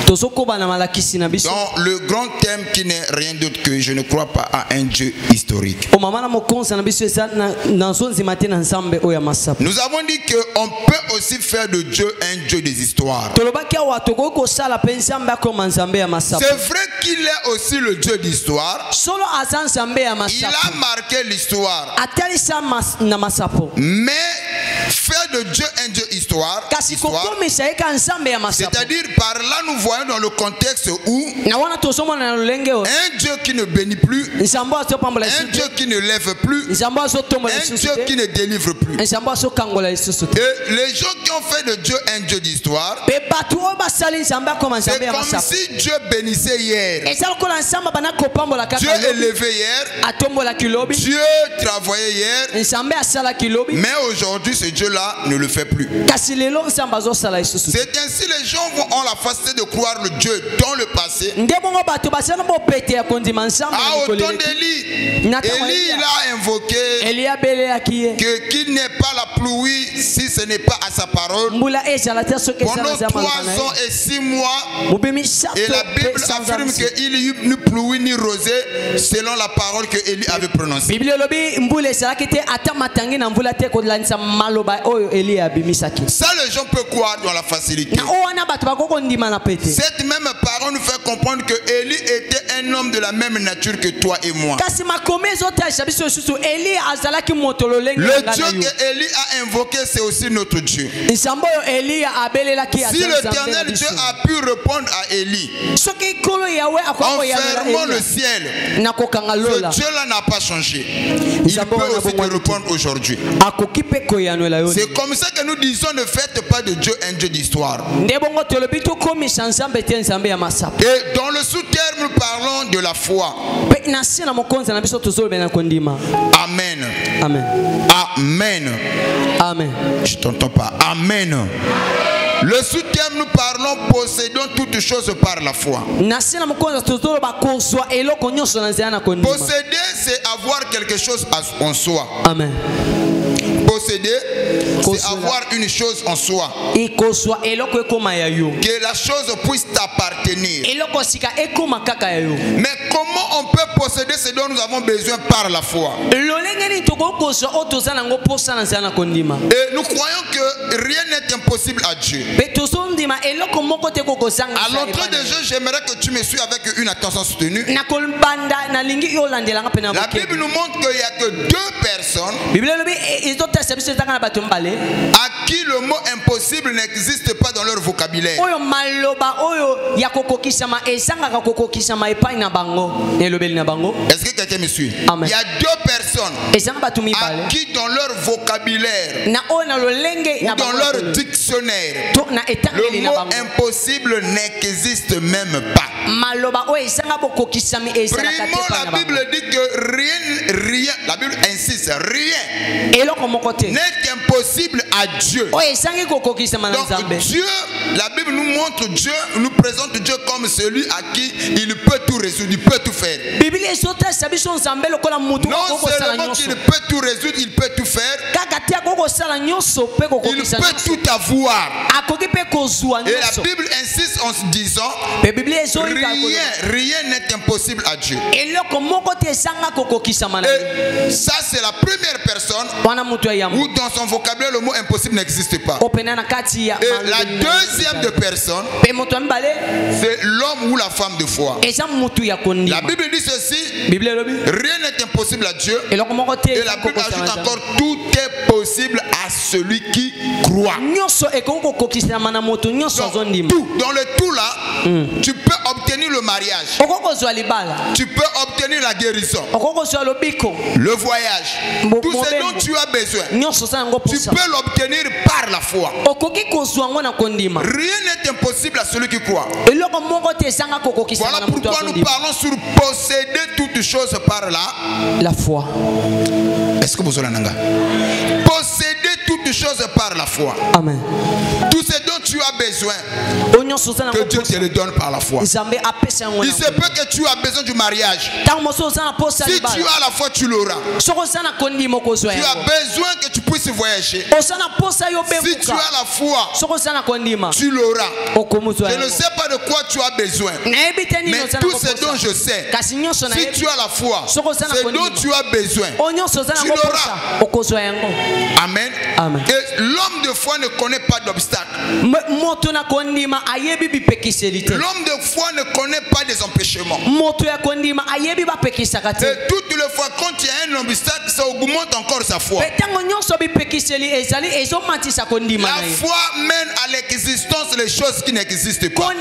le grand thème qui n'est rien d'autre que je ne crois pas à un Dieu historique. Nous avons dit qu'on peut aussi faire de Dieu un Dieu des histoires. C'est vrai qu'il est aussi le Dieu d'histoire. Il a marqué l'histoire. Mais faire de Dieu un Dieu histoire, c'est-à-dire par là nous voyons dans le contexte où un Dieu qui ne bénit plus, un Dieu qui ne lève plus, un Dieu qui ne délivre plus. Et les gens qui ont fait de Dieu un Dieu d'histoire, c'est comme si Dieu bénissait hier, Dieu élevait hier, Dieu travaillait hier, mais aujourd'hui ce Dieu-là ne le fait plus. C'est ainsi les gens ont la facilité de croire le Dieu dans le passé. Autant d'Élie, Élie il a invoqué qu'il n'ait pas la pluie si ce n'est pas à sa parole pendant 3 ans et 6 mois, et la Bible affirme qu'il n'y eut ni pluie ni rosée selon la parole que Élie avait prononcée. Ça les gens peuvent croire dans la facilité. Cette même parole nous fait comprendre que Élie était un homme de la même nature que toi et moi. Le Dieu que Élie a invoqué, c'est aussi notre Dieu. Si l'éternel Dieu a pu répondre à Élie en fermant le ciel, ce Dieu-là n'a pas changé. Il peut aussi te répondre aujourd'hui. C'est comme ça que nous disons: ne faites pas de Dieu un Dieu d'histoire. Et dans le sous-terme, nous parlons de la foi. Amen. Amen. Amen. Amen. Je t'entends pas. Amen. Le sous-terme, nous parlons possédons toutes choses par la foi. Posséder, c'est avoir quelque chose en soi. Amen. Posséder, c'est avoir une chose en soi. Que la chose puisse t'appartenir. Mais comment on peut posséder ce dont nous avons besoin par la foi? Et nous croyons que rien n'est impossible à Dieu. À l'entrée des jeux, j'aimerais que tu me suives avec une attention soutenue. La Bible nous montre qu'il n'y a que 2 personnes à qui le mot impossible n'existe pas dans leur vocabulaire. Est-ce que quelqu'un me suit? Amen. Il y a 2 personnes à qui dans leur vocabulaire ou dans leur dictionnaire le mot impossible n'existe même pas. Primo, la Bible dit que rien, la Bible insiste, rien n'est impossible à Dieu. Donc Dieu, la Bible nous montre Dieu, nous présente Dieu comme celui à qui il peut tout résoudre, il peut tout faire. Non seulement qu'il peut tout résoudre, il peut tout faire, il peut tout avoir. Et la Bible insiste en se disant rien n'est impossible à Dieu. Et ça c'est la première personne où dans son vocabulaire le mot impossible n'existe pas. Et la deuxième de personne, c'est l'homme ou la femme de foi. La Bible dit ceci: rien n'est impossible à Dieu. Et la Bible ajoute encore: tout est possible à celui qui croit. Donc, tout, dans le tout là, tu peux obtenir le mariage, tu peux obtenir la guérison, le voyage, tout ce dont tu as besoin, tu peux l'obtenir par la foi. Rien n'est impossible à celui qui croit. Voilà pourquoi nous parlons sur posséder toutes choses par la foi. Est-ce que vous avez posséder toutes choses par la foi? Amen. Tout ce dont tu as besoin, que Dieu te le donne par la foi. Il se peut que tu as besoin du mariage. Si tu as la foi, tu l'auras. Tu as besoin que tu puisses voyager. Si tu as la foi, tu l'auras. Je ne sais pas de quoi tu as besoin, mais tout ce dont je sais, si tu as la foi, ce dont tu as besoin, tu l'auras. Amen. Et l'homme de foi ne connaît pas d'obstacle. L'homme de foi ne connaît pas des empêchements. Et toutes les fois quand il y a un obstacle, ça augmente encore sa foi. La foi mène à l'existence les choses qui n'existent pas.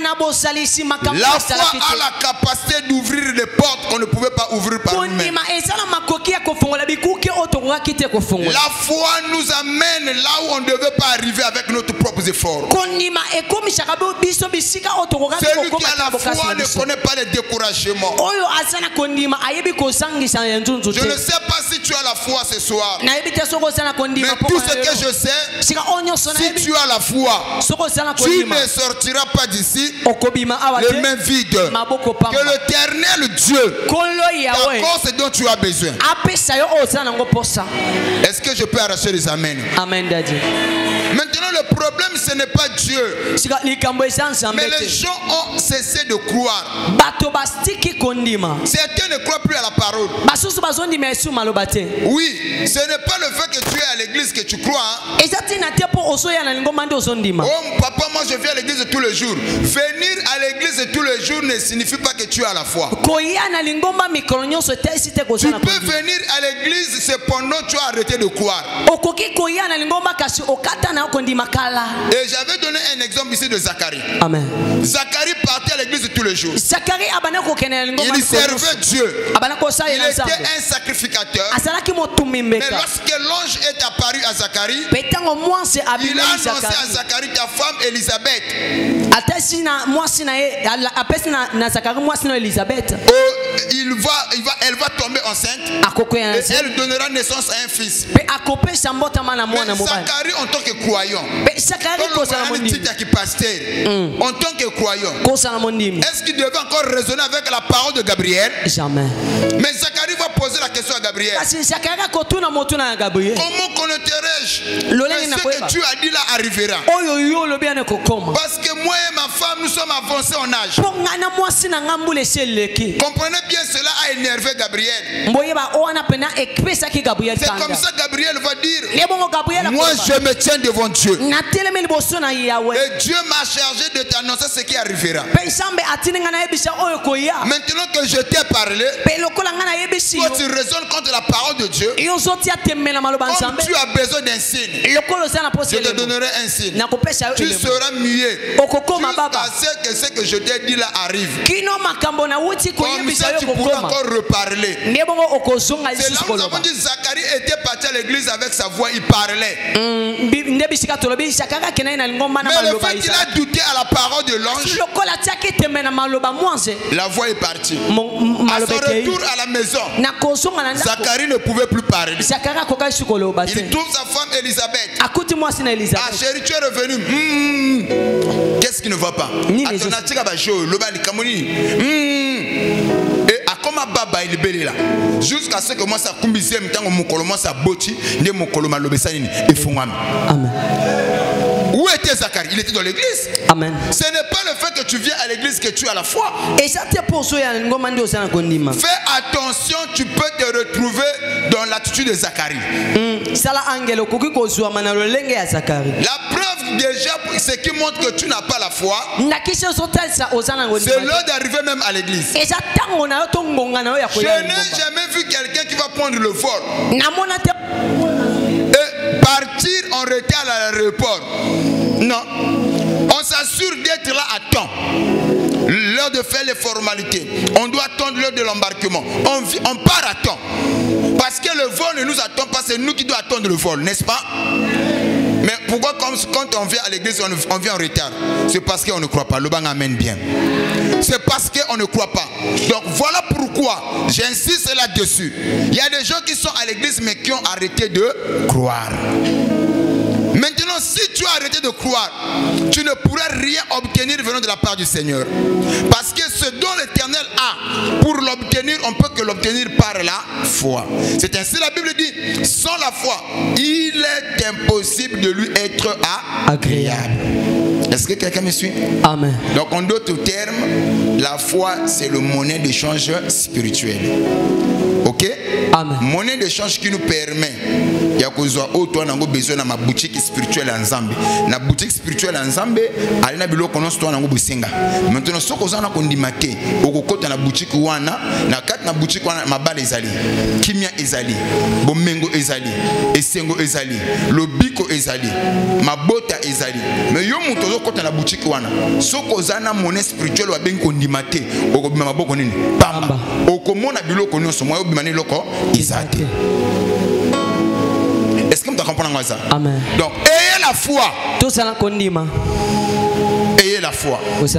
La foi a la capacité d'ouvrir des portes qu'on ne pouvait pas ouvrir par nous-mêmes. La foi nous amène là où on ne devait pas arriver avec notre propre effort. Celui qui a la foi ne connaît pas les découragements. Je ne sais pas si tu as la foi ce soir, mais tout ce que je sais, si tu as la foi, tu ne sortiras pas d'ici les mains vides. Que l'Éternel Dieu t'accorde ce dont tu as besoin. Est-ce que je peux arracher les amens? Amen, Daddy. Maintenant, le problème, ce n'est pas Dieu, mais les gens ont cessé de croire. Certains ne croient plus à la parole. Oui, ce n'est pas le fait que tu es à l'église que tu crois. Oh papa, moi je viens à l'église tous les jours. Venir à l'église tous les jours ne signifie pas que tu as la foi. Tu peux venir à l'église cependant tu as arrêté de croire. Et j'avais donné un exemple ici de Zacharie. Amen. Zacharie partait à l'église tous les jours. Il servait Dieu. Il était un sacrificateur. Mais lorsque l'ange est apparu à Zacharie, il a annoncé à Zacharie, ta femme Élisabeth, elle va tomber enceinte et elle donnera naissance à un fils. Mais Zacharie en tant que croyant, en tant que croyant, est-ce qu'il devait encore raisonner avec la parole de Gabriel? Jamais. Mais Zacharie va poser la question à Gabriel. Comment connaîtrais-je que ce que tu as dit là arrivera? Parce que moi et ma femme, nous sommes avancés en âge. Comprenez bien, cela a énervé Gabriel. C'est comme ça Gabriel va dire, moi je me tiens devant Dieu. Et Dieu m'a chargé de t'annoncer ce qui arrivera. Maintenant que je t'ai parlé, toi tu raisonnes contre la parole de Dieu. Comme tu as besoin d'un signe, je te donnerai un signe. Tu seras muet jusqu'à ce que ce que je t'ai dit là arrive. Comme ça tu pourras encore reparler. C'est là où nous avons dit Zacharie était parti à l'église avec sa voix, il parlait. Mais le fait qu'il a douté à la parole de l'ange, la voix est partie. À son retour à la maison, Zacharie ne pouvait plus parler. Il trouve sa femme Élisabeth. Ah chérie, tu es revenu. Qu'est-ce qui ne va pas? Jusqu'à ce que moi ça kumbise m'tango mukolo moi ça boti ne mukolo malobesa nini efungami. Amen. Où était Zacharie? Il était dans l'église. Amen. Ce n'est pas le fait que tu viens à l'église que tu as la foi. Fais attention, tu peux te retrouver dans l'attitude de Zacharie. La preuve déjà, ce qui montre que tu n'as pas la foi, c'est l'heure d'arriver même à l'église. Je n'ai jamais vu quelqu'un qui va prendre le vol et partir en retard à l'aéroport. Non. On s'assure d'être là à temps. L'heure de faire les formalités. On doit attendre l'heure de l'embarquement. On part à temps. Parce que le vol ne nous attend pas, c'est nous qui devons attendre le vol, n'est-ce pas? Mais pourquoi quand on vient à l'église, on vient en retard? C'est parce qu'on ne croit pas. Le bang amène bien. C'est parce qu'on ne croit pas. Donc voilà pourquoi j'insiste là-dessus. Il y a des gens qui sont à l'église mais qui ont arrêté de croire. Maintenant, si tu as arrêté de croire, tu ne pourras rien obtenir venant de la part du Seigneur. Parce que ce dont l'Éternel a, pour l'obtenir, on peut que l'obtenir par la foi. C'est ainsi la Bible dit, sans la foi, il est impossible de lui être agréable. Est-ce que quelqu'un me suit? Amen. Donc en d'autres termes, la foi c'est le monnaie d'échange spirituel. Ok? Amen. Monnaie d'échange qui nous permet il y a besoin de ma boutique spirituelle en Zambie. Na boutique spirituelle en Zambie, alina bilo konoso to na ngo businga. Maintenant soko ozana kondimate, okokota na boutique wana, na kat na boutique wana mabala ezali, kimia ezali, bomengo ezali, esengo ezali, lobiko ezali, mabota ezali. Mais yo muto okota na boutique wana, soko ozana monnaie spirituelle wa bengi kondimate, okobima maboko nini? Pamba. Okomona biloko nyonso moyo bimani loko izate. Est-ce que vous comprenez ça? Amen. Donc, ayez la foi. Ayez la foi. Quand je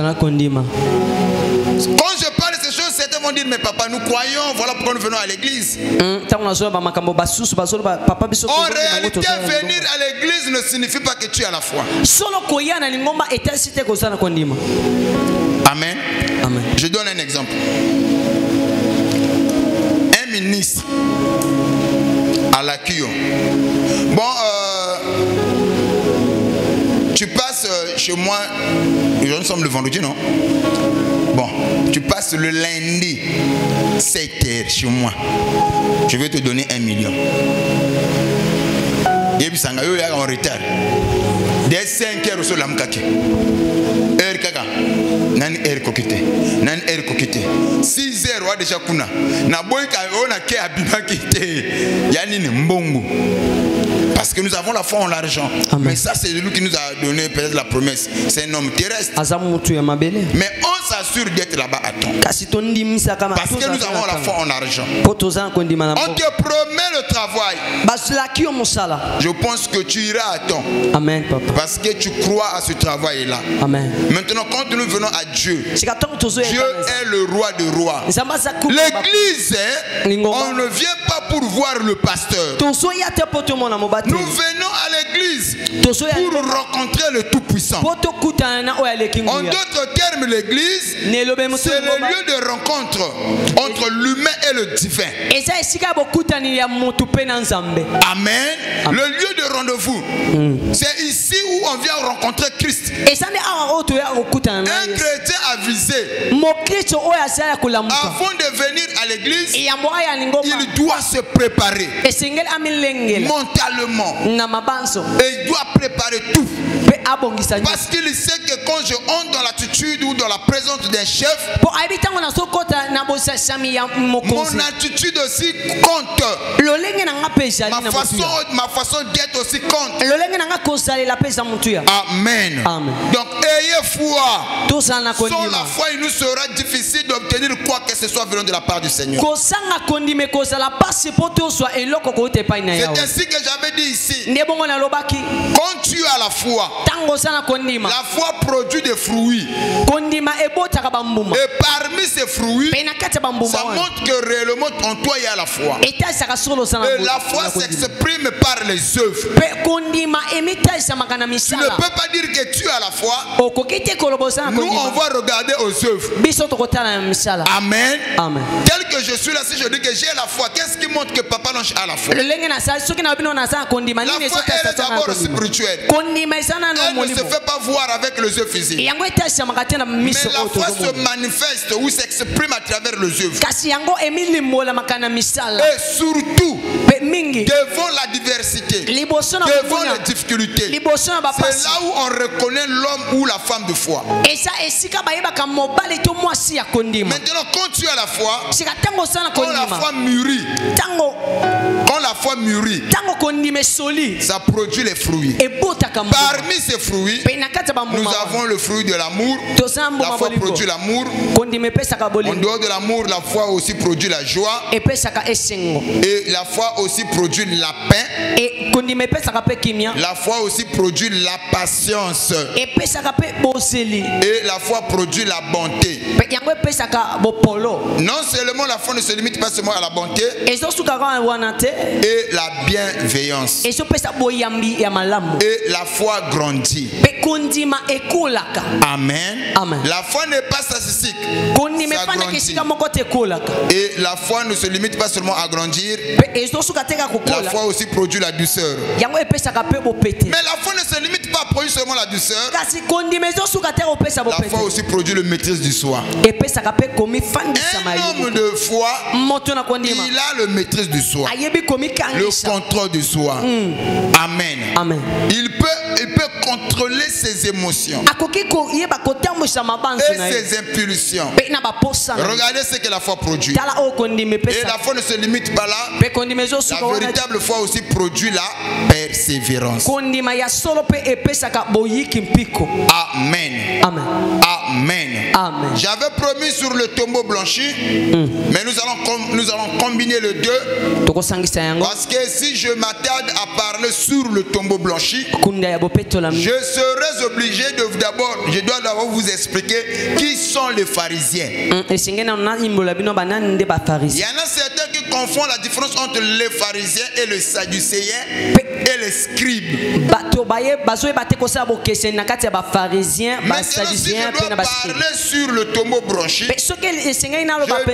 parle de ces choses, certains vont dire, mais papa, nous croyons, voilà pourquoi nous venons à l'église. En réalité, venir à l'église ne signifie pas que tu as la foi. Amen. Amen. Je donne un exemple. Un ministre à la Kyo. Bon, tu passes chez moi, nous sommes le vendredi, non? Bon, tu passes le lundi, 7h chez moi. Je vais te donner 1 million. Et puis, ça en retard. Dès 5h, sur l'amkaki. Heure kaka. Nan heure kokite. Nan heure kokite. 6h, wa déjà kuna. Na boy ka ona ke abima kite. Yani ni mbongo. Parce que nous avons la foi en l'argent. Mais ça, c'est lui qui nous a donné peut-être la promesse. C'est un homme terrestre. Mais on s'assure d'être là-bas à temps. Parce que nous avons la foi en argent. On te promet le travail. Je pense que tu iras à temps. Amen, papa. Parce que tu crois à ce travail-là. Amen. Maintenant, quand nous venons à Dieu, Dieu est le roi des rois. L'église, on ne vient pas pour voir le pasteur. Nous venons à l'église pour rencontrer le Tout-Puissant. En d'autres termes, l'église, c'est le lieu de rencontre entre l'humain et le divin. Amen. Le lieu de rendez-vous. C'est ici où on vient rencontrer Christ. Un chrétien avisé, avant de venir à l'église, il doit se préparer mentalement. Et il doit préparer tout. Parce qu'il sait que quand je entre dans l'attitude ou dans la présence d'un chef, mon attitude aussi compte. Ma façon d'être aussi compte. Amen. Donc ayez foi. Sans la foi, il nous sera difficile d'obtenir quoi que ce soit venant de la part du Seigneur. C'est ainsi que j'avais dit ici. Quand tu as la foi, la foi produit des fruits. Et parmi ces fruits, ça montre que réellement en toi il y a la foi. Et la foi s'exprime par les œuvres. Tu ne peux pas dire que tu as la foi. Nous on va regarder aux œuvres. Amen. Tel que je suis là, si je dis que j'ai la foi, qu'est-ce qui montre que papa Lange a la foi? La foi elle est d'abord spirituelle. Elle ne se fait pas voir avec les yeux physiques. Mais la foi se manifeste ou s'exprime à travers les œuvres. Et surtout, devant la diversité, devant les difficultés, c'est là où on reconnaît l'homme ou la femme de foi. Maintenant, quand tu as la foi, quand la foi mûrit, ça produit les fruits. Parmi ces fruits, nous avons le fruit de l'amour. La foi produit l'amour. En dehors de l'amour, la foi aussi produit la joie. Et la foi aussi produit la paix. La foi aussi produit la patience. Et la foi produit la bonté. Non seulement la foi ne se limite pas seulement à la bonté, et la bienveillance. Et la foi grandit. Amen. Amen. La foi n'est pas statistique. Et la foi ne se limite pas seulement à grandir. La foi aussi produit la douceur. Mais la foi ne se limite pas à produire seulement la douceur. La foi aussi produit le maîtrise du soi. Un homme de foi, il a le maîtrise du soi, le contrôle du soi. Amen. Amen. Il peut contrôler ses émotions et ses impulsions. Regardez ce que la foi produit. Et la foi ne se limite pas là. La véritable foi aussi produit la persévérance. Amen. Amen. Amen. Amen. J'avais promis sur le tombeau blanchi, mais nous allons combiner les deux. Parce que si je m'attarde à parler sur le tombeau blanchi, je serai obligé je dois d'abord vous expliquer qui sont les pharisiens. Il y en a certains qui confondent la différence entre les pharisiens et les sadducéens et les scribes. Maintenant, si je dois parler sur le tombeau blanchi, je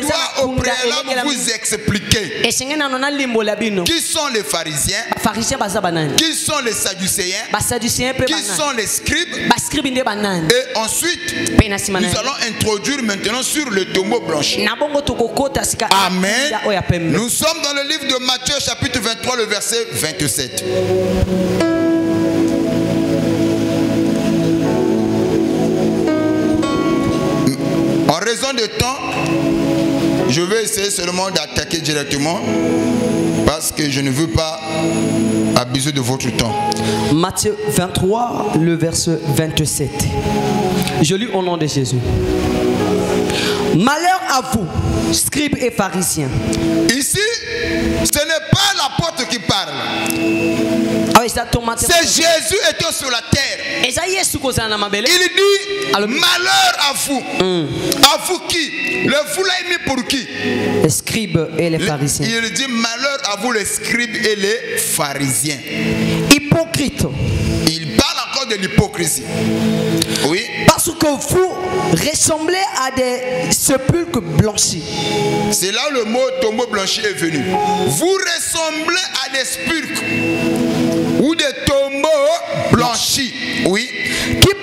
dois au préalable vous expliquer qui sont les pharisiens, qui sont les sadducéens, qui sont les scribes. Et ensuite, nous allons introduire maintenant sur le tombeau blanchi. Amen. Nous sommes dans le livre de Matthieu chapitre 23, le verset 27. En raison de temps, je vais essayer seulement d'attaquer directement parce que je ne veux pas abuser de votre temps. Matthieu 23, le verset 27. Je lis au nom de Jésus. Malheur à vous, scribes et pharisiens. Ici, ce n'est pas l'apôtre qui parle. C'est Jésus étant sur la terre. Il dit malheur à vous. À vous qui? Le vous l'a mis pour qui? Les scribes et les pharisiens. Il dit malheur à vous les scribes et les pharisiens. Hypocrite. Il parle encore de l'hypocrisie. Oui. Parce que vous ressemblez à des sépulcres blanchis. C'est là où le mot tombeau blanchi est venu. Vous ressemblez à des sépulcres ou des tombeaux blanchis. Oui. Qui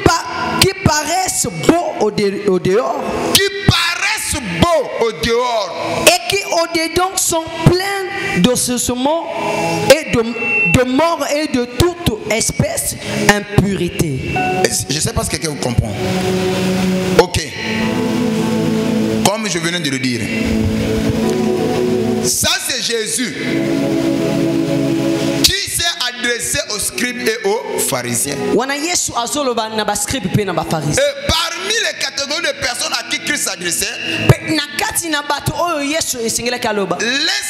paraissent beaux au dehors. Qui paraissent beaux au dehors. Et qui au dedans sont pleins d'ossements et de mort et de toute espèce d'impurité. Je ne sais pas si quelqu'un vous comprend. Ok. Comme je venais de le dire. Ça c'est Jésus qui s'est adressé aux scribes et aux pharisiens. Et parmi les catégories de personnes à qui Christ s'adressait, l'un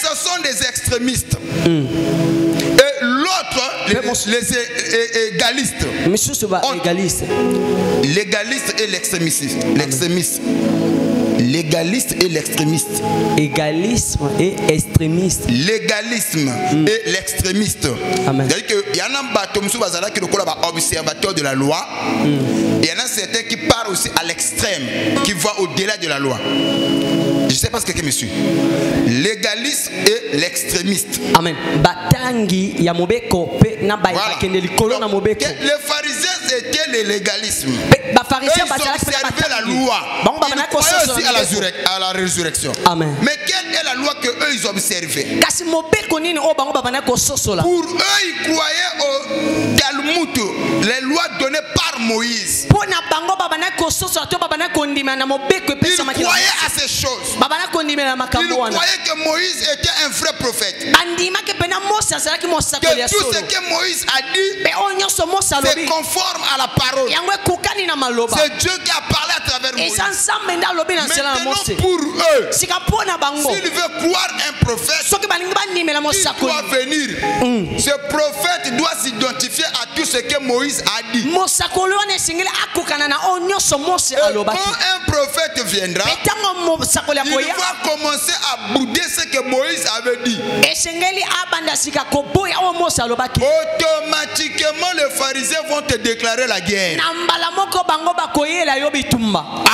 ce sont des extrémistes. Et l'autre, les égalistes. L'égaliste et l'extrémiste. L'égaliste et l'extrémiste. Égalisme et extrémiste. L'égalisme et l'extrémiste. C'est-à-dire qu'il y en a qui sont observateurs de la loi. Il y en a certains qui partent aussi à l'extrême, qui voient au-delà de la loi. Je ne sais pas si quelqu'un me suit. L'égaliste et l'extrémiste. Amen. Voilà. Les pharisiens étaient les légalismes. Eux, ils observaient la loi. Ils croyaient aussi à la résurrection. Amen. Mais quelle est la loi que eux ils observaient? Pour eux, ils croyaient au Talmud, les lois données par Moïse. Ils croyaient à ces choses. Ils croyaient que Moïse était un vrai prophète. Que tout ce que Moïse a dit, c'est conforme à la parole. C'est Dieu qui a parlé à travers Moïse. Maintenant pour eux, s'il veut croire un prophète, il doit venir. Ce prophète doit s'identifier à tout ce que Moïse a dit. Et quand un prophète viendra, il va commencer à bouder ce que Moïse avait dit. Automatiquement, les pharisiens vont te déclarer la guerre.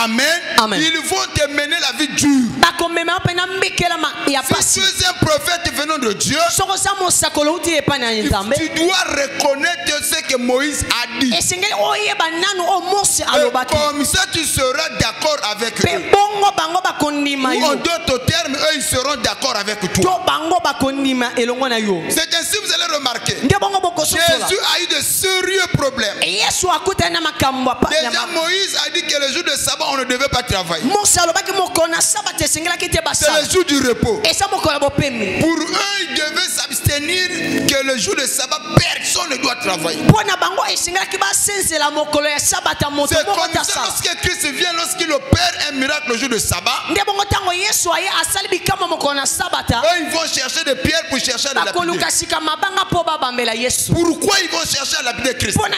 Amen. Amen. Ils vont te mener la vie dure. Si tu es un prophète venant de Dieu, tu dois reconnaître ce que Moïse a dit. Et comme ça, tu seras d'accord avec eux. Ou en d'autres termes, eux, ils seront d'accord avec toi. C'est ainsi que vous allez remarquer. Jésus a eu de sérieux problèmes. Déjà, Moïse a dit que le jour de sabbat, on ne devait pas travailler. C'est le jour du repos. Pour eux, ils devaient s'abstenir que le jour de sabbat, personne ne doit travailler. C'est comme ça, lorsque Christ vient, lorsqu'il opère un miracle le jour de sabbat, eux, ils vont chercher des pierres pour chercher à le lapider. Pourquoi ils vont chercher à lapider Christ? Pour eux,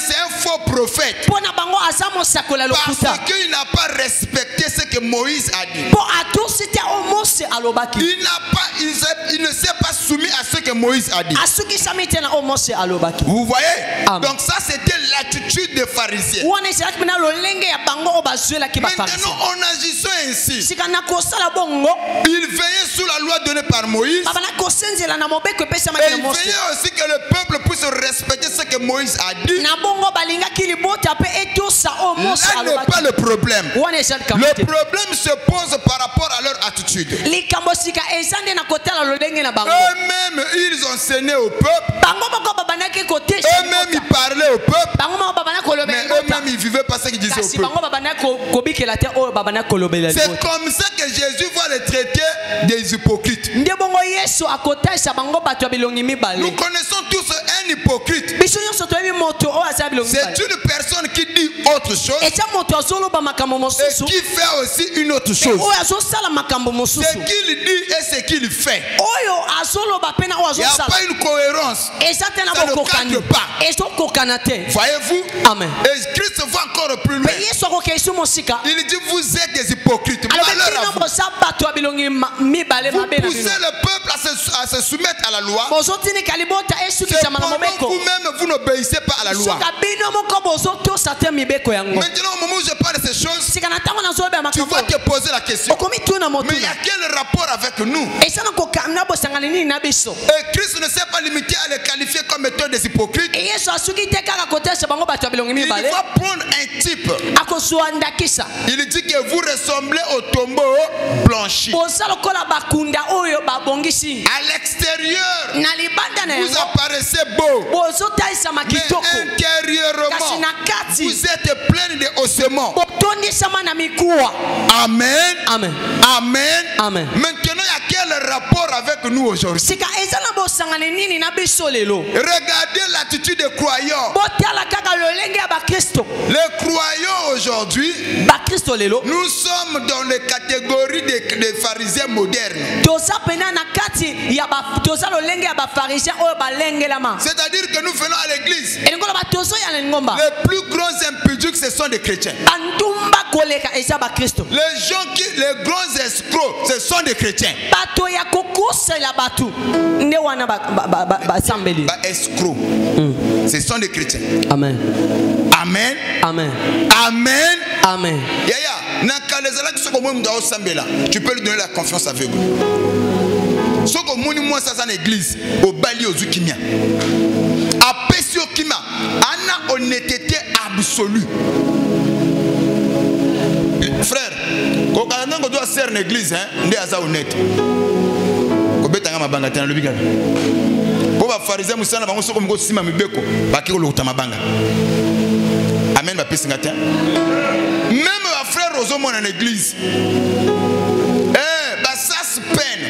c'est un faux prophète. Parce qu'il n'a pas respecté ce que Moïse a dit. Il ne s'est pas soumis à ce que Moïse a dit. Vous voyez? Donc ça, c'était l'attitude des pharisiens. Maintenant, en agissant ainsi, ils veillaient sous la loi donnée par Moïse. Et ils veillaient aussi que le peuple puisse respecter ce que Moïse a dit. Là n'est pas le problème. Le problème se pose par rapport à leur attitude. Eux-mêmes, ils enseignaient au peuple. Eux-mêmes, ils parlaient au peuple. Mais eux-mêmes, ils ne vivaient pas ce qu'ils disaient au peuple. C'est comme ça que Jésus va les traiter des hypocrites. Nous connaissons tous un hypocrite. C'est une personne qui dit autre chose et qui fait aussi une autre chose. Ce qu'il dit et ce qu'il fait. Il n'y a pas une cohérence. Ça ne cadre pas. Voyez-vous? Amen. Et Christ va encore plus loin. Il dit vous êtes des hypocrites. Malheur à vous. Vous poussez le peuple à se soumettre à la loi. C'est pendant vous-même vous n'obéissez pas à la loi. Maintenant au moment où je parle de ces choses, tu vas te poser la question. Mais il y a quel rapport avec nous? Et Christ ne s'est pas limité à les qualifier comme étant des hypocrites. Il va prendre un type. Il dit que vous ressemblez au tombeau blanchi. À l'extérieur, vous apparaissez beau. Mais intérieurement, vous êtes plein de ossements. Amen. Amen. Amen. Amen. Maintenant, il y a quel rapport avec nous aujourd'hui? Regardez l'attitude des croyants. Les croyants aujourd'hui, nous sommes dans les catégories des pharisiens modernes. C'est-à-dire que nous venons à l'église. Les plus grands impudiques, ce sont des chrétiens. Les grands escrocs, ce sont des chrétiens. Escrocs, ce sont des chrétiens. Amen. Amen. Amen. Amen. Amen. Tu peux lui donner la confiance aveugle. Ce que moi ça dans l'église au bali aux ukimia. A pesio kima, ana honnêteté absolue. Frère, quand on doit servir l'église, hein, on est honnête. Ko betanga mabanga tena lobika. Ko ba pharisien musana bango soko mko sima mibeko, bakiko lokota mabanga. Amen ba pesinga tena. Même ba frère Rosomo dans l'église. Ba ça se peine.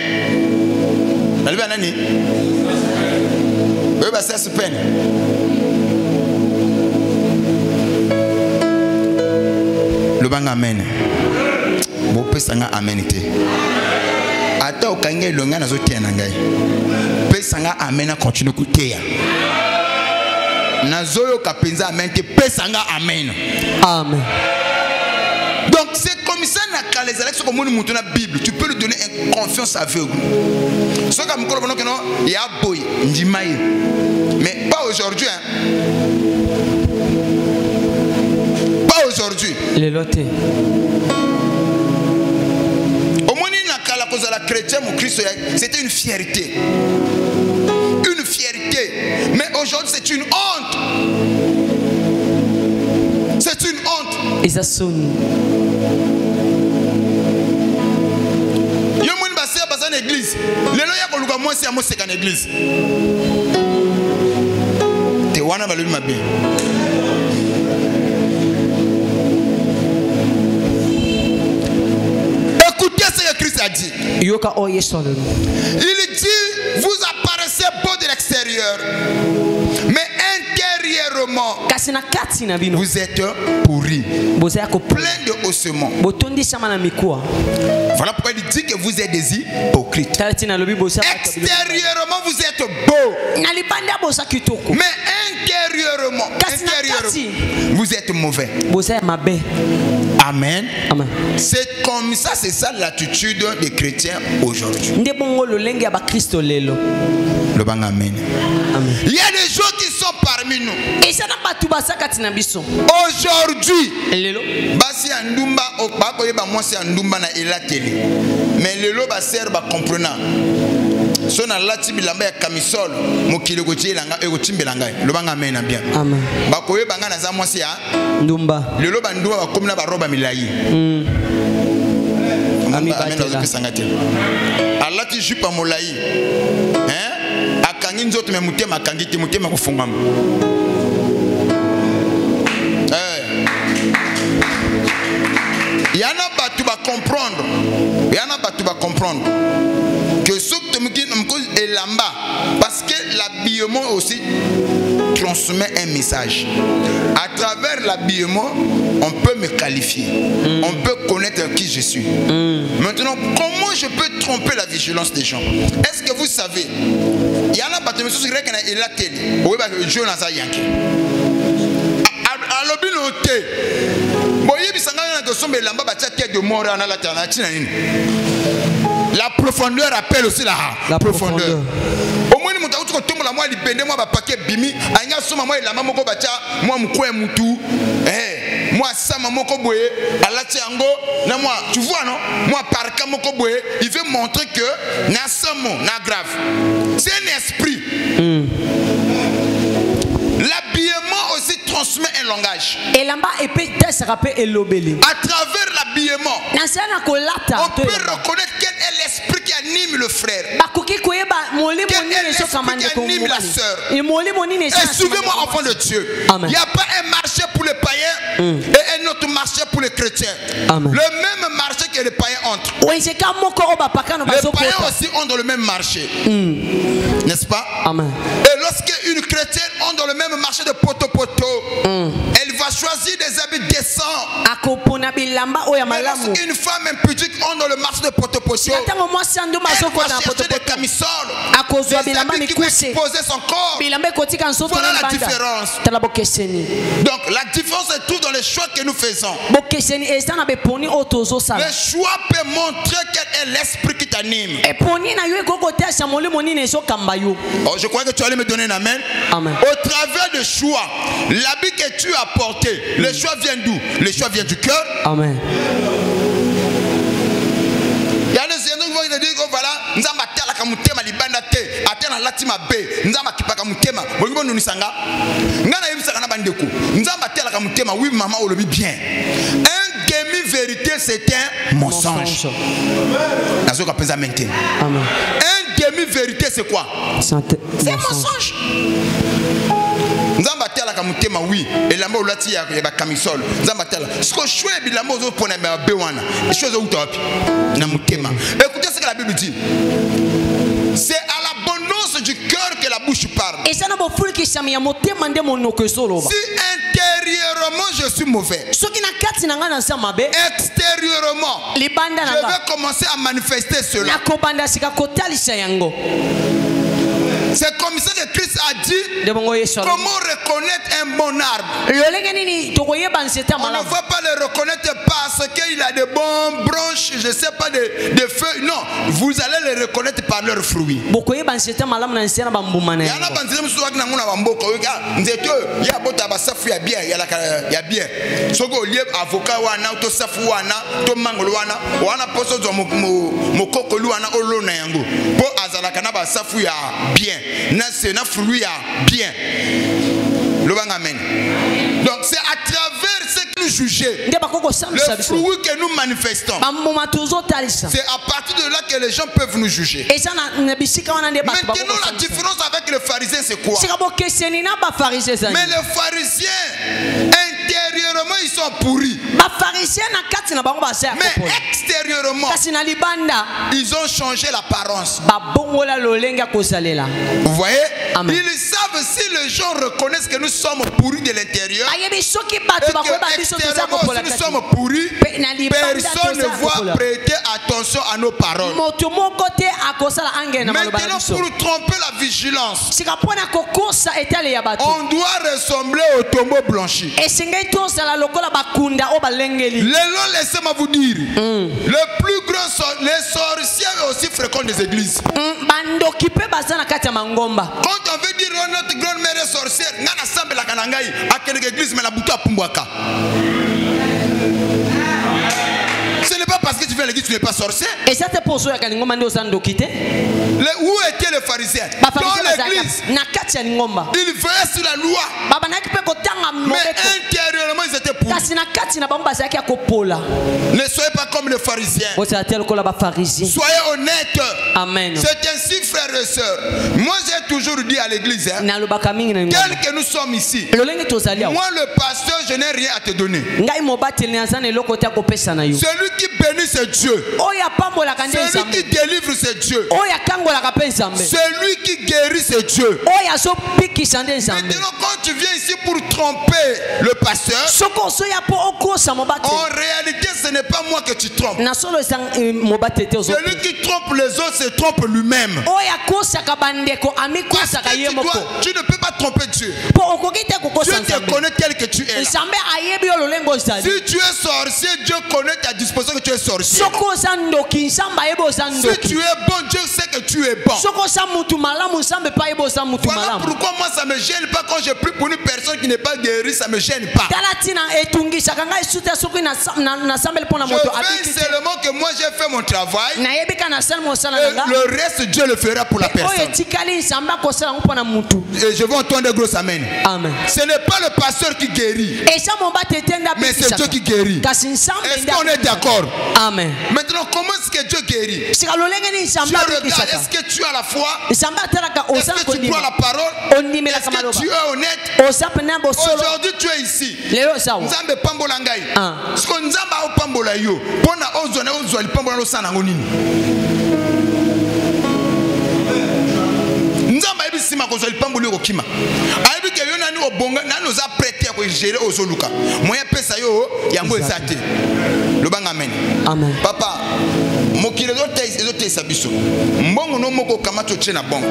Naliba nani? Ba ça se peine. Le banga amen. Bo pesanga amen te. Ata okange longa nazo tia na ngai. Pesanga amen continue kuteya. nazoyo kapenza amen te pesanga amen. Amen. Donc c'est comme ça na les Alex comme on montre la Bible, tu peux lui donner une confiance aveugle. Ce comme ko bono keno ya boy ndimaye. Mais pas aujourd'hui hein. Pas aujourd'hui. Les lotés. Au moins na kala cause la chrétien mon Christ c'était une fierté. Une fierté. Mais aujourd'hui c'est une honte. C'est une honte. Et ça sonne. Yo moun basé dans l'église. Lelo ya ko luka moi c'est moi c'est en église. Te wana balu mabe. Écoutez ce que Christ a dit. Yoka oye sonne. Il dit vous apparaissez beau de l'extérieur. Mais intérieurement, vous êtes pourris, plein de ossements. Voilà pourquoi il dit que vous êtes des hypocrites. Extérieurement, vous êtes beaux. Mais intérieurement, vous êtes mauvais. Amen. C'est comme ça, c'est ça l'attitude des chrétiens aujourd'hui. Le bang amen. Il y a des gens qui sont parmi nous. Aujourd'hui, basi andumba okbako yeba mwasi andumba na elateli. Mais lelo ba ser ba comprenant. Sona lati bilamba ya camisole mokile kotie langa ekotimbelanga. Le bang amen bien. Amen. Ba koyeba nga na za mwasi ya ndumba. Lelo ba ndumba ba komina ba roba milai. Amen bazopesanga te. Alati jupa molai. Hein? Akangi nzoto me mutema akangi te mutema kufungama. Il y en a pas tu vas comprendre. Il y en a pas tu vas comprendre que ce que tu est là-bas parce que l'habillement aussi transmet un message. À travers l'habillement, on peut me qualifier. On peut connaître qui je suis. Maintenant, comment je peux tromper la vigilance des gens? Est-ce que vous savez? Il y en a pas de choses qui est la télé. Oui, parce que Dieu n'a pas yanké. Alors, bien noté. La profondeur appelle aussi la profondeur. Au moins, nous avons tout la moi libéré moi paquet bimi. Anya soma moi la maman ko bacha moi mkoe mutu. Moi ça maman ko boye alati ango na moi tu vois non moi parka moko boye il veut montrer que na samo na grave. C'est un esprit. L'habillement aussi transmet un langage. À travers l'habillement, on peut reconnaître quel est l'esprit qui anime le frère. Quel est l'esprit qui anime la sœur. Et suivez-moi, enfant de Dieu. Il n'y a pas un marché pour les païens et un autre marché pour les chrétiens. Le même marché que les païens entrent. Les païens aussi ont dans le même marché. N'est-ce pas? Et lorsque une chrétienne entre dans le même marché de poto-poto, elle va choisir des habits décents. Mais lorsqu'une femme impudique entre dans le marché de poto-poto, elle va chercher des camisoles, des habits qui vont exposer son corps. Voilà la différence. Donc la différence se trouve dans les choix que nous faisons. Le choix peut montrer quel est l'esprit qui t'anime. Oh, je crois que tu allais me donner un amen. Amen. Au travers de choix, l'habit que tu as porté, le choix vient d'où? Le choix vient du cœur. Amen. Il y a des gens qui vont dire que voilà, nous avons la kamutema libanda te, atena latima be, nous avons kipaka mutema, bongo nous nisanga. Ngana yebisa na bandeko. Nous avons la kamutema, oui maman on le dit bien. Un demi-vérité c'est un mensonge. Nazoka pesa maintenant. Amen. Un demi-vérité c'est quoi? C'est un mensonge. Nzamba tela kamutema oui elamba olati ya ba camisole nzamba tela ce que choix bilamba ozo pona ba bewana les choses au top na mutema. Écoutez ce que la Bible dit. C'est à l'abondance du cœur que la bouche parle. Si intérieurement je suis mauvais, extérieurement je vais commencer à manifester cela. C'est comme ça que Christ a dit, comment reconnaître un bon arbre? On ne va pas le reconnaître parce qu'il a de bonnes branches, je ne sais pas, de feuilles. Non, vous allez le reconnaître par leurs fruits. Il y a bien. Avocat wana to safu wana to mangolo wana wana poso zo mokoko wana olona yango po azalaka na ba safu ya bien na c'est na fruit ya bien le bang amen. Donc c'est à travers ce que nous jugeons, le fruit que nous manifestons, c'est à partir de là que les gens peuvent nous juger. Maintenant la différence avec les pharisiens c'est quoi? Mais les pharisiens intérieurement ils sont pourris, mais extérieurement ils ont changé l'apparence. Vous voyez? Amen. Ils savent si les gens reconnaissent que nous sommes pourris de l'intérieur et que extérieurement si nous sommes pourris, personne ne va prêter attention à nos paroles. Maintenant pour tromper la vigilance, on doit ressembler au tombeau blanchi. Laissez-moi vous dire, le plus grand, les sorciers aussi fréquentent des églises. Quand on veut dire notre grand-mère est sorcière, on a semblé la kanangai à quelle église mais la bouteille à Pumbwaka. Ce n'est pas parce que tu viens à l'église que tu n'es pas sorcier. Où étaient les pharisiens? Dans l'église, ils veillent sur la loi, mais intérieurement ils étaient pourris. Ne soyez pas comme les pharisiens. Soyez honnêtes. Amen. C'est ainsi, frères et sœurs. Moi j'ai toujours dit à l'église, tel que nous sommes ici, moi le pasteur je n'ai rien à te donner. Celui qui bénit c'est Dieu. Celui qui délivre c'est Dieu. Celui qui guérit c'est Dieu. Maintenant quand tu viens ici pour tromper le pasteur, en réalité ce n'est pas moi que tu trompes. Celui qui trompe les autres se trompe lui-même. Tu ne peux pas tromper Dieu. Dieu te connaît tel que tu es là. Si tu es sorcier, Dieu connaît ta disposition que tu es sorcier. Si tu es bon, Dieu sait que tu es bon. Voilà pourquoi moi ça ne me gêne pas quand je prie pour une personne qui n'est pas guérie, ça ne me gêne pas. Je fais seulement que moi j'ai fait mon travail. Et le reste Dieu le fera pour la personne. Et je veux entendre gros amen. Amen. Ce n'est pas le pasteur qui guérit, mais c'est Dieu qui guérit. Est-ce qu'on est d'accord? Amen. Maintenant comment est-ce que Dieu guérit? Tu regardes, est-ce que tu as la foi? Est-ce que tu crois la parole? Est-ce que tu es honnête? Aujourd'hui tu es ici. Nzambe pambola ngai. Parce que Nzamba o pambola yo. Pona ozone ozwali pambola lo sana ngonini. Nzamba ebi sima kozwali pambola yo kima. Aibi ke yo nani obonga nani oza prêter ko gérer ozoluka. Moya pesa yo yango ezate. Lobanga amen. Amen. Papa, mokile zote sabiso. Mbongo no moko kamato tshena bongo.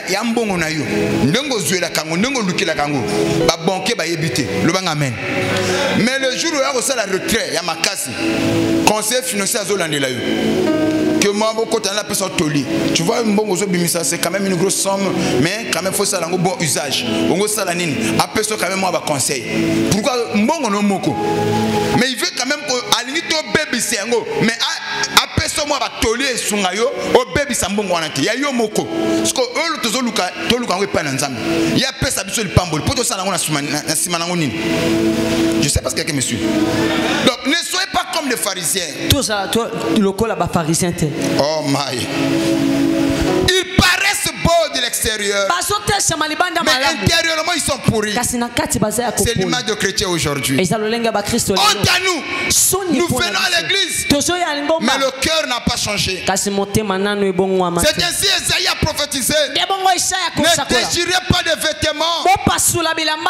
Ya mbongo na yo ndongo zwela kango ndongo lukila kango ba banque ba yebite lobanga amen. Mais le jour où ya ko sala retrait ya makasi conseil financier azolandela yo que moi beaucoup dans la personne toli, tu vois mbongo zo bimisa c'est quand même une grosse somme, mais quand même faut ça lango bon usage bongo sala nini après ça quand même moi ba conseil pourquoi mbongo no moko mais il veut quand même alingi to baby sengo mais après ça moi ba toli esunga yo o baby sambongo wana te ya yo moko parce que eux to luka ngo pa na nzambe ya pesa biso le pamboli poto sala ngo na sima nango nini. Je sais pas ce que quelqu'un me suit. Donc ne soyez pas comme les pharisiens. Tout ça toi le col là pharisien. Oh my. Ils paraissent beaux de l'extérieur, mais intérieurement ils sont pourris. C'est l'image de chrétien aujourd'hui. Honte à nous. Nous venons à l'église, mais le cœur n'a pas changé. C'est ainsi Esaïe a prophétisé. Ne déchirez pas de vêtements,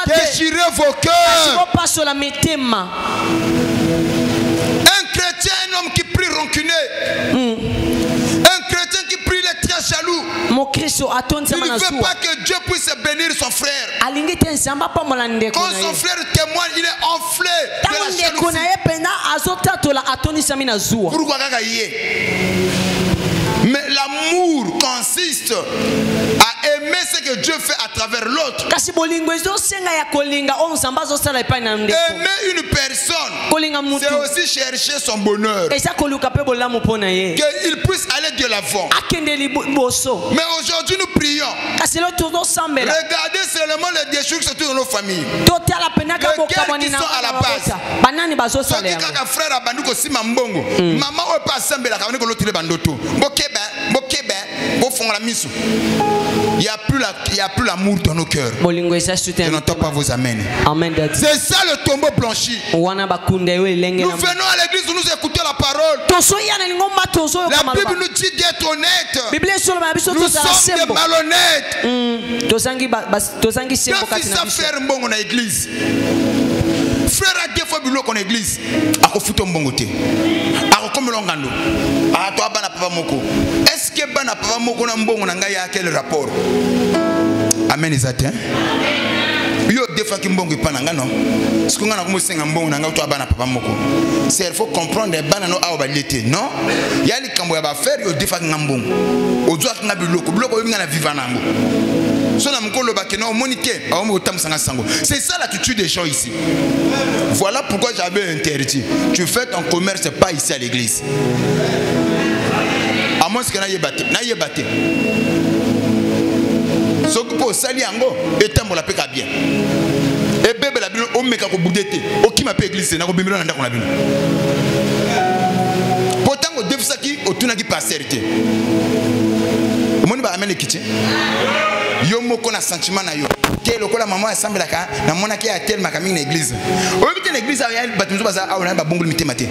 déchirez vos cœurs. Un chrétien, un homme qui prie rancunier. Un chrétien qui prie les jaloux. Il ne veut pas que Dieu puisse bénir son frère. Quand son frère témoigne, il est enflé de la jalousie. Pourquoi? Mais l'amour consiste à aimer ce que Dieu fait à travers l'autre. Aimer une personne, c'est aussi chercher son bonheur. Qu'il puisse aller de l'avant. Mais aujourd'hui nous prions. Regardez seulement les déchets qui sont dans nos familles. Lesquels qui sont à la base. Ceux qui frère a bandu aussi mambongo. Maman ou pas assemblée la kavani ko l'autre bandoto. Il n'y a plus l'amour dans nos cœurs. Je n'entends pas vos amens. C'est ça le tombeau blanchi. Nous venons à l'église où nous écoutons la parole. La Bible nous dit d'être honnêtes. Nous sommes des malhonnêtes. Qu'est-ce que ça fait mbongo na église? Frère a deux fois bilo qu'on église. Ako futo mbongote. Ako komelongando. A to abana papa moko. Est-ce que bana papa moko na mbongo na ngai a quel rapport? Amen isatin. Yo deux fois ki mbongo ipana ngano. Ce qu'on a comme senga mbongo na ngai to abana papa moko. C'est il faut comprendre les bana no a obalete, non? Ya li kambo ya ba faire yo deux fois ngambongo. Ozo akinga biloko. Biloko yo ngana viva nango. C'est ça l'attitude des gens ici. Voilà pourquoi j'avais interdit. Tu fais ton commerce pas ici à l'église. À moins que tu n'aies battu. Ce que pour sali ango et tembo la peka bien. Et bébé la bien o meka ko boudete. O qui m'appelle église na ko bimelo na ndako na bino. Pourtant o defsaki o tuna ki passerité. Omoni ba amene kitchen. Yo moko na sentiment na yo te lokola maman assemble ka na mona ki a tel makami na église o bité na église ya batunzo baza a na ba bongolo mitema te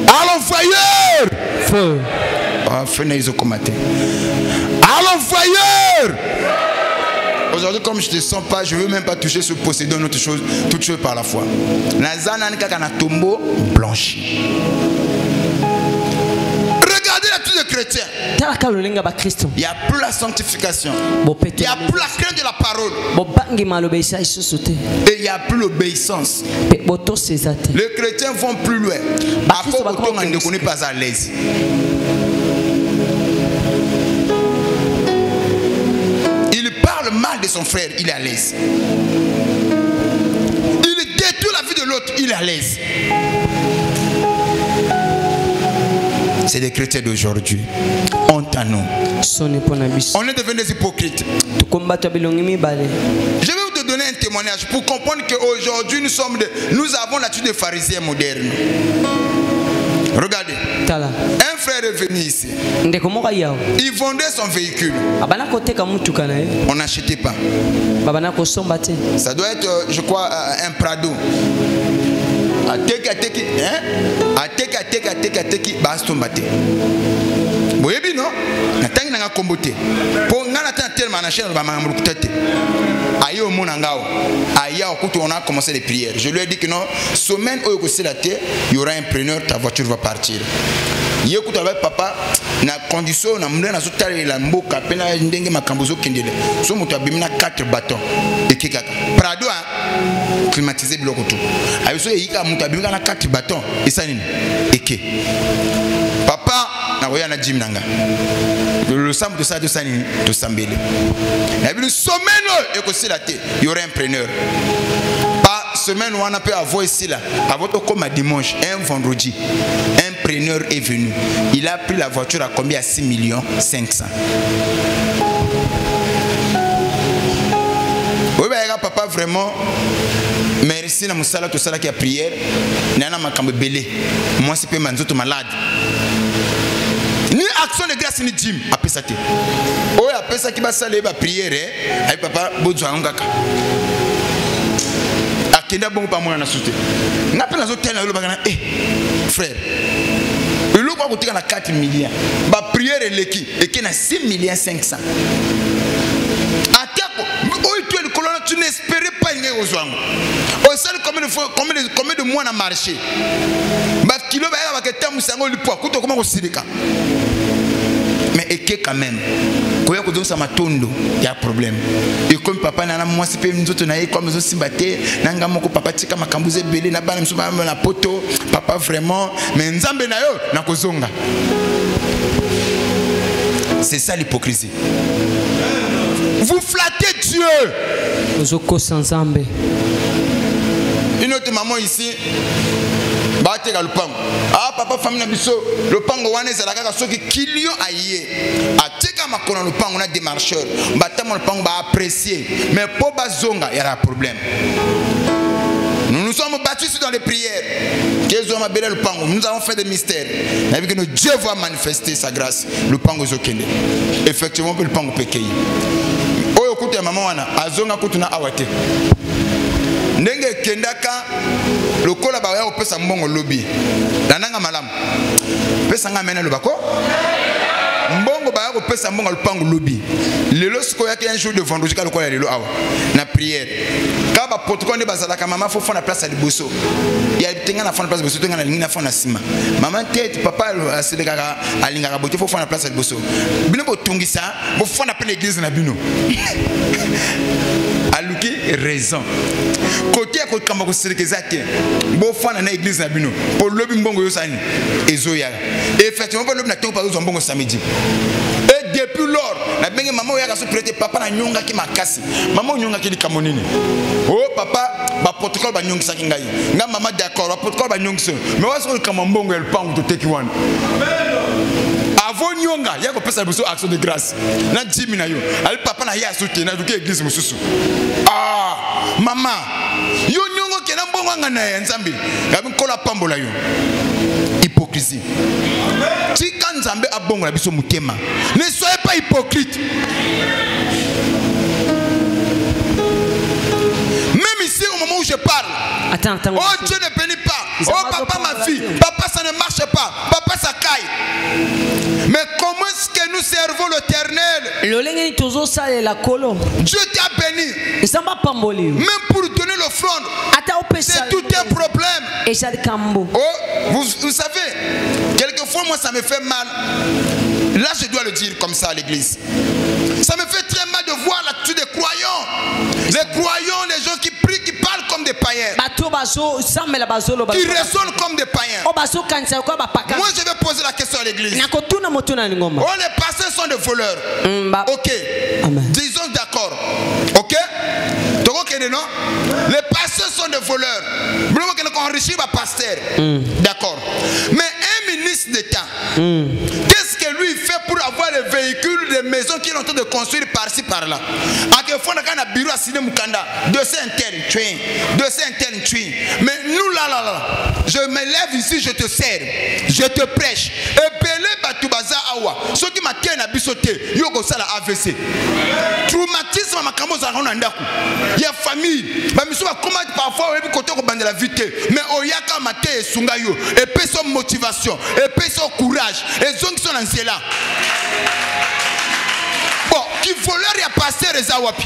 allons voyeur feu ah feu na izo komate allons voyeur. Aujourd'hui, comme je ne te sens pas, je ne veux même pas toucher ce possédant une autre chose, toute chose par la foi. Nazana nika na tombeau blanchi. Regardez l'attitude des chrétiens. Il n'y a plus la sanctification. Il n'y a plus la crainte de la parole. Et il n'y a plus l'obéissance. Les chrétiens vont plus loin. Après, on ne connaît pas à l'aise. Il parle mal de son frère, il est à l'aise. Il détruit la vie de l'autre, il est à l'aise. C'est des chrétiens d'aujourd'hui. Honte à nous. On est devenus des hypocrites. Je vais vous donner un témoignage pour comprendre qu'aujourd'hui nous avons l'attitude des pharisiens modernes. Regardez. Un frère est venu ici. Il vendait son véhicule. On n'achetait pas. Ça doit être, je crois, un Prado. On a commencé les prières. Je lui ai dit que non, semaine où il y aura un preneur, ta voiture va partir. Yécoute avec papa, na condition na mundé na zotale la mboka pena ndenge makambozo kendele. So moto abimina 4 bâtons et kikaka. Prado climatisé biloko tout. Abiso yika moto abimina na 4 bâtons et ça nini? Eke. Papa na roya na gym nanga. Le samedi de ça de ça nini? To sambele. Na bilu semaine et ko silate, il y aura un preneur. Semaine où on a pu avoir ici là, avant comme à dimanche, un vendredi, un preneur est venu. Il a pris la voiture à combien? À 6 500 000. Oui, bah, papa, vraiment, merci na musala tout ça qui a prière. Nana makambe belé. Moi, c'est pas manzoto malade. Ni action de grâce ni gym après ça. Oh, après ça qui va saler ba prière, avec papa bozo angaka. Kenda bon pas moi na souté. Na pena zotel na lo bagana frère. Le lo kwa kotika na 4 millions. Ba prière eleki et na 6 500 000. Atako, oh tu es le colonel, tu n'espérais pas papa il est aux oiseaux. Au seul combien de mois on a marché. Bah kilo bah il y a que temps où ça ngoli poids. Couteau comment on s'y déca. Mais et que quand même. Quand il y a ça matondo, il y a problème. Et comme papa n'a moi c'est pas nous autres naïe comme nous aussi batté. Nanga moko papa tika makambuze belé na bana msuba na poto. Papa vraiment. Mais nzambe na yo na kozonga. C'est ça l'hypocrisie. Vous flattez Dieu. Une autre maman ici. Ah papa famille na biso le pango wana c'est la kaka soki kilio aye atika makona le pango na des marcheurs batamo le pango ba apprécier mais pour bazonga il y a un problème. Nous nous sommes battus dans les prières. Nous avons fait des mystères. Avec que Dieu va manifester sa grâce. Le pango zokende. Effectivement, le pango pekei. Oyo kutu ya maman wana azonga kutu na awate. Ndenge kendaka lokola ba ya opesa mbongo lobby. Dananga malamu. Pesa nga mena lobako. Mbongo ba ya opesa mbongo lupango lobby. Lelo siko yake un jour de vendredi ka lokola lelo awa na prière. Kaba protocole ne bazalaka mama faut faire la place à liboso. Il y a tenga na faire la place liboso tenga na lingi na faire na sima. Maman tête papa aseleka alingaka bote faut faire la place à liboso. Bino bo tungisa bo faire na l'église na bino. Aluki raison. Côté à côté kamba ko selekeza te. Bo faire na église na bino. Pour lobi mbongo yo sani ezoya. Effectivement bo lobi na tengo pa zo mbongo samedi. Et depuis lors, la bengue maman oya kaso prêter papa na nyonga ki makasi. Maman nyonga ki likamonini. Oh papa, ba protocole ba nyonga saki ngai. Nga maman d'accord, ba protocole ba nyonga so. Mais wa so kamambongo el pango to take one. Avant nyonga, ya ko pesa biso action de grâce. Na 10 mina yo. Ali papa na ya soute na duke église mususu. Ah, maman. Yo nyongo ke na mbongo ngana ya nzambe. Ngabi kola pambola yo. Hypocrisie. Ne soyez pas hypocrite. Même ici au moment où je parle. Attends. Oh Dieu ne bénit pas. Oh papa ma fille. Papa ça ne marche pas. Papa ça caille. Mais comment est-ce que nous servons l'Éternel? Dieu t'a béni. Même pour donner l'offrande. C'est tout un problème. Oh, vous savez, quelquefois moi ça me fait mal. Là je dois le dire comme ça à l'église. Ça me fait très mal de voir l'attitude des croyants. Les croyants, les gens qui prient, qui parlent comme des païens. Qui résonnent comme des païens. Moi je vais poser la question à l'église. Oh les pasteurs sont des voleurs. Ok. Disons d'accord. Ok. Les pasteurs sont des voleurs. D'accord. Mais un ministre d'État, qu'est-ce que lui fait pour avoir les véhicules, les maisons qu'il est en train de construire par-ci par-là? À quel point on a un bureau à Sine Mukanda, 200 internes tués, 200 internes tués. Mais nous là, je me lève ici, je te sers, je te prêche. Et Belé Batoubaza Awa, ceux qui m'attendent à bisoter, Yoko Sala AVC. Traumatisme à Makamo Zaronandaku. Il y a famille. Comment parfois on côté de la vie, mais Oyaka Mate et Sungayo, et puis son motivation, et puis son courage, et ceux qui sont dans cela. Bon, qui voleur y a passé les awapi.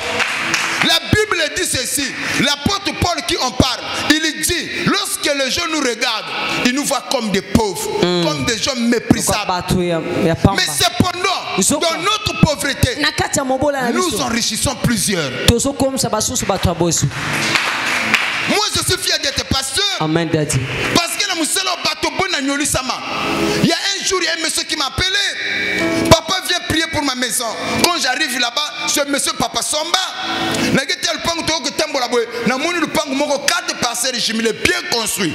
La Bible dit ceci, l'apôtre Paul qui en parle, il dit, lorsque les gens nous regardent, ils nous voient comme des pauvres, comme des gens méprisables. Mais cependant, dans notre pauvreté, nous enrichissons plusieurs. Moi je suis fier d'être pasteur. Amen, Daddy. Parce que il y a un jour, il y a un monsieur qui m'a appelé. Papa vient prier pour ma maison. Quand j'arrive là-bas, ce monsieur Papa Somba. Quatre parcelles, je me l'ai bien construit.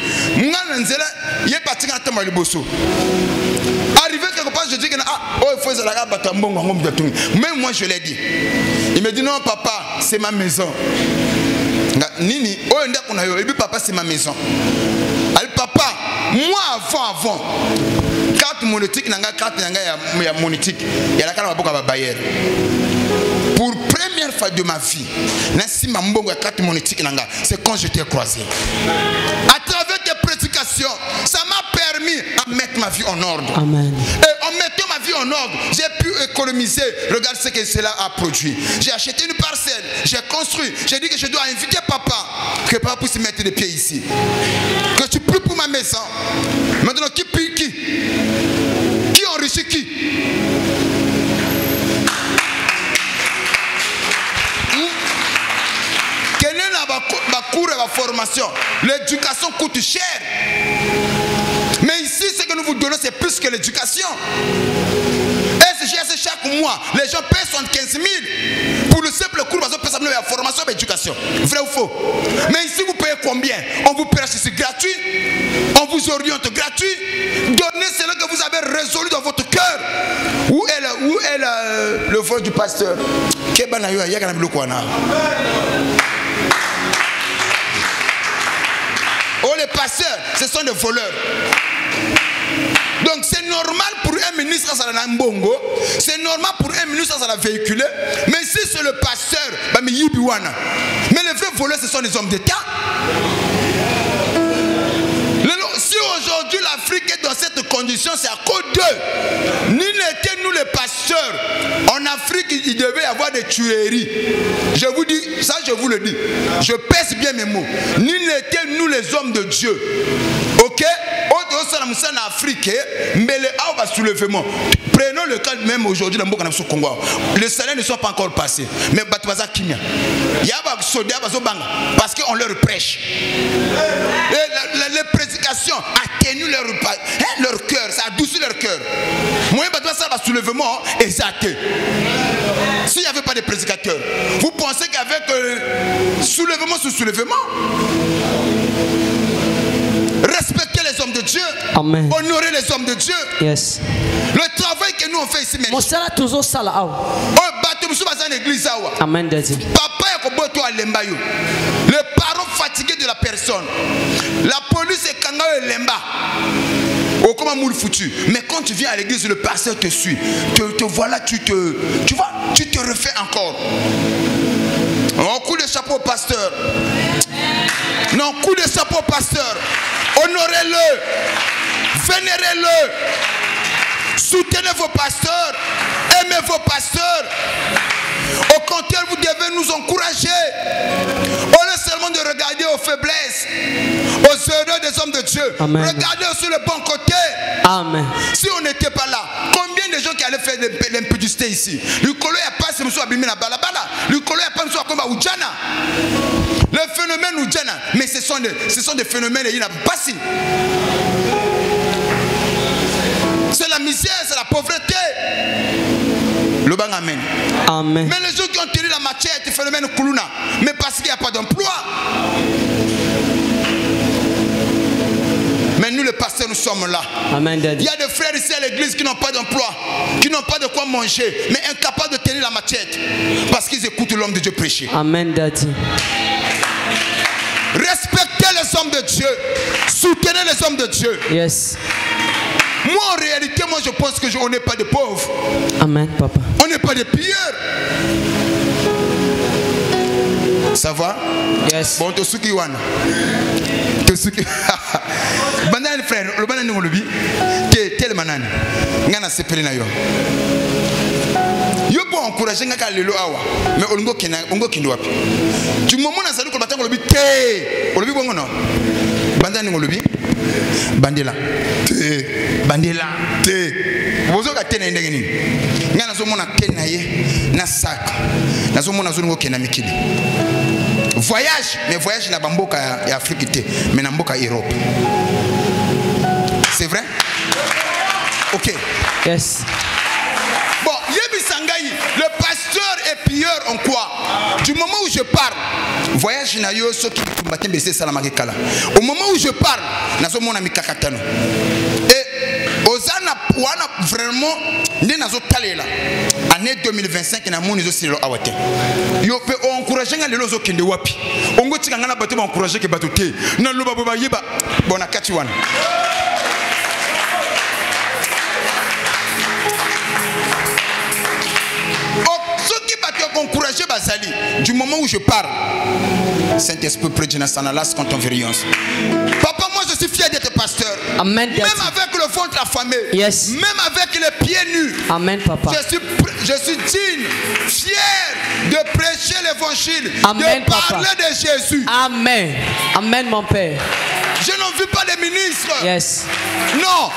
Arrivé quelque part, je dis que il faut même moi je l'ai dit. Il me dit non papa, c'est ma maison. Nini, papa c'est ma maison. Alors papa, moi avant, carte monétique, carte monétique, il y a la carte de Bayer. Pour première fois de ma vie, carte monétique, c'est quand je t'ai croisé. À travers tes prédications, ça m'a permis de mettre ma vie en ordre. Amen. Et en mettant ma vie en ordre, j'ai pu économiser. Regarde ce que cela a produit. J'ai acheté une parcelle. parcelle, j'ai construit. J'ai dit que je dois inviter papa, que papa puisse mettre les pieds ici. Que tu pries pour ma maison. Maintenant, qui prie qui? Qui enrichit qui? Quelle est la cour et la formation? L'éducation coûte cher. Mais ici, ce que nous vous donnons, c'est plus que l'éducation. SGS chaque mois, les gens paient 75 000 pour le simple cours, parce que la formation et l'éducation. Vrai ou faux? Mais ici, vous payez combien? On vous prêche ici gratuit, on vous oriente gratuit. Donnez cela que vous avez résolu dans votre cœur. Où est le vol du pasteur? Oh, les pasteurs, ce sont des voleurs. Donc c'est normal pour un ministre à la Mbongo, c'est normal pour un ministre à la véhiculer, mais si c'est le pasteur, mais les vrais voleurs, ce sont les hommes d'État. Si aujourd'hui l'Afrique est dans cette condition, c'est à cause d'eux. Ni n'étaient nous les pasteurs. En Afrique, il devait y avoir des tueries. Je vous dis, ça je vous le dis. Je pèse bien mes mots. Ni n'étaient nous les hommes de Dieu. Ok? En Afrique, mais les soulèvement. Prenons le cas même aujourd'hui dans le Congo. Les salaires ne sont pas encore passés. Mais parce qu'on leur prêche. Les prédications atténuent leur cœur, ça adoucit leur cœur. Moi, ça va soulèvement exact. S'il n'y avait pas de prédicateurs, vous pensez qu'avec soulèvement sur soulèvement, respecter les hommes de Dieu, amen, honorer les hommes de Dieu, yes, le travail que nous on fait ici maintenant. Amen. Papa les parents fatigués de la personne, la police est kanga et lemba. Oh, comment moule foutu. Mais quand tu viens à l'église, le pasteur te suit. Te voilà, tu te refais encore. Un coup de chapeau au pasteur. Non, coup de chapeau au pasteur. Honorez-le. Vénérez-le. Soutenez vos pasteurs. Aimez vos pasteurs. Au contraire, vous devez nous encourager. Au lieu seulement de regarder aux faiblesses, aux erreurs des hommes de Dieu. Amen. Regardez aussi le bon côté. Amen. Si on n'était pas là, combien de gens qui allaient faire l'impudicité ici? Le colo n'a pas ce monsieur abîmé la balabala. Le colo n'a pas monsieur comme Oudjana. Le phénomène Oudjana. Mais ce sont des phénomènes et il n'a pas si. C'est la misère, c'est la pauvreté. Le bang amen. Amen. Mais les gens qui ont tiré la machette, le phénomène Kuluna, mais parce qu'il n'y a pas d'emploi. Mais nous les pasteurs, nous sommes là. Amen, Daddy. Il y a des frères ici à l'église qui n'ont pas d'emploi, qui n'ont pas de quoi manger, mais incapables de tenir la machette parce qu'ils écoutent l'homme de Dieu prêcher. Amen, Daddy. Respectez les hommes de Dieu, soutenez les hommes de Dieu. Yes. Moi en réalité, je pense que on n'est pas des pauvres. Amen, papa. On n'est pas des pilleurs. Ça va? Yes. Bon, tu souki wana. Tu souki. Bandana frère, le bandana nous le dit. Tel manane. Ngana sepeli na yo. Yo pour encourager ngaka lelo awa. Mais ongo kindo wapi. Du moment na salu ko batango le bi te. O le bi bongo no. Bandana nous le dit. Bandela. Te. Bandela. Te. Bozo ka tena ndenge nini. Ngana so mona tena ye na sac. Na so mona zo ngo kena mikili. Voyage, mais voyage na bamboka ya Afrique, mais na mboka Europe. C'est vrai? Ok. Yes. Bon, Yebi Sangayi, le pasteur est pilleur en quoi? Du moment où je parle, voyage na yo so qui combattent baisser salamakala. Au moment où je parle, na so mona mikakatano. Et Ozana wana vraiment ndi nazo talela. Année 2025 na moni zo silo awate. Yo pe encourager nga lelo zo kende wapi. Ongo tika ngana bato ba encourager ke bato te. Na loba boba yeba bona kati wana. encourager Bazali. Du moment où je parle, Saint-Esprit prête dans Sanalas quand on veut rien. Papa, moi je suis fier d'être pasteur. Amen. Même avec le ventre affamé. Yes. Même avec les pieds nus. Amen, papa. Je suis digne, fier de prêcher l'évangile, Amen, de parler papa. de Jésus. Amen. Amen, mon père. Je n'en veux pas les ministres. Yes. Non.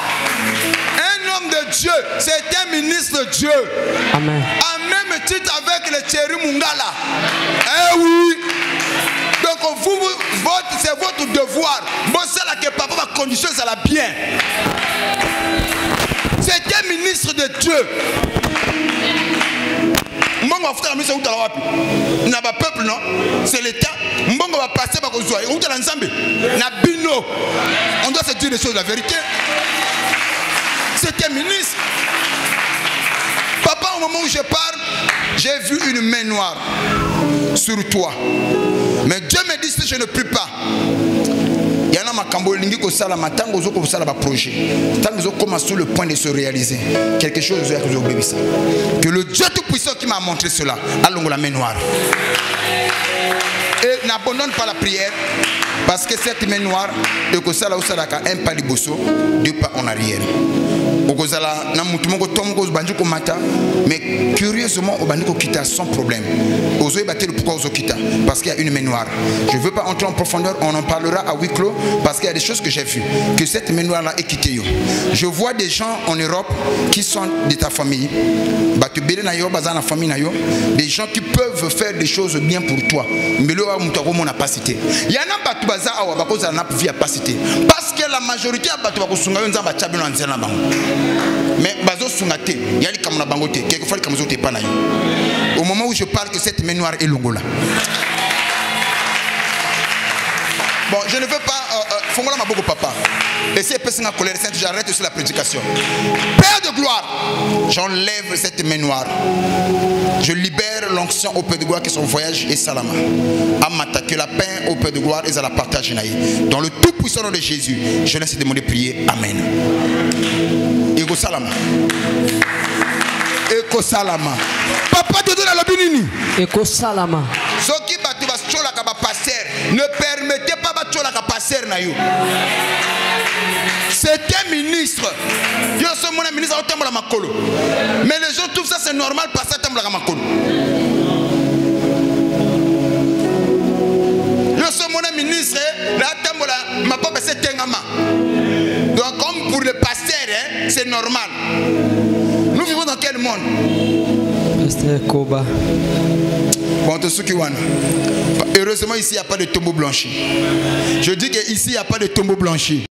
Un homme de Dieu, c'est un ministre de Dieu. Amen. En même titre avec le Thierry Mungala. Eh oui. Donc vous, c'est votre devoir. Bon, c'est là que papa va condition, ça l'a bien. C'est un ministre de Dieu. Mbongo va faire la mission où n'a pas peuple, non? C'est l'État. Mbongo va passer par Kozoa. Où t'as l'ensemble? Na bino. On doit se dire les choses, la vérité. C'est un ministre. Papa, au moment où je parle, j'ai vu une main noire sur toi. Mais Dieu me dit si je ne prie pas. Il y en a makambo lingi ko sala matango zo ko sala ba projet. Tant zo commence sur le point de se réaliser. Quelque chose que obéissant. Que le Dieu tout puissant qui m'a montré cela, allons la main noire. Et n'abandonne pas la prière parce que cette main noire de ko sala usalaka un pas liboso, deux pas en arrière. Mais curieusement, au bandiko quitta sans problème. Ozoé battre le pourquoi Ozo quitta. Parce qu'il y a une main noire. Je ne veux pas entrer en profondeur, on en parlera à huis clos. Parce qu'il y a des choses que j'ai vues. Que cette main noire là est quittée. Je vois des gens en Europe qui sont de ta famille. Des gens qui peuvent faire des choses bien pour toi. Mais là, on n'a pas cité. Il y en a qui pas cité. Parce que la majorité a mais bazo sungate yali kamuna bangote quelquefois les kamuzote pas nayo. Au moment où je parle que cette main noire est longola. Bon, je ne veux pas fongola ma boko papa. Et si personne a colère sainte, j'arrête aussi la prédication. Père de gloire, j'enlève cette main noire. Je libère l'onction au Père de gloire qui son voyage et salama. Amata que la paix au Père de gloire et à la partage naïe. Dans le tout puissant nom de Jésus, je laisse demander prier. Amen. Ego salama. Ego salama. Papa te donne la bénini. Ego salama. Soki batu bas chola kaba passer. Ne permettez pas bas chola kaba passer na yo. C'est un ministre. Yo sommes mon ministre au temple makolo. Mais les gens trouvent ça c'est normal passer temple makolo. Yo sommes mon ministre la temple ma papa c'est tengama. Donc comme pour le pasteur hein, c'est normal. Nous vivons dans quel monde? Pasteur Koba. Bon, heureusement ici il n'y a pas de tombeau blanchi. Je dis qu'ici il n'y a pas de tombeau blanchi.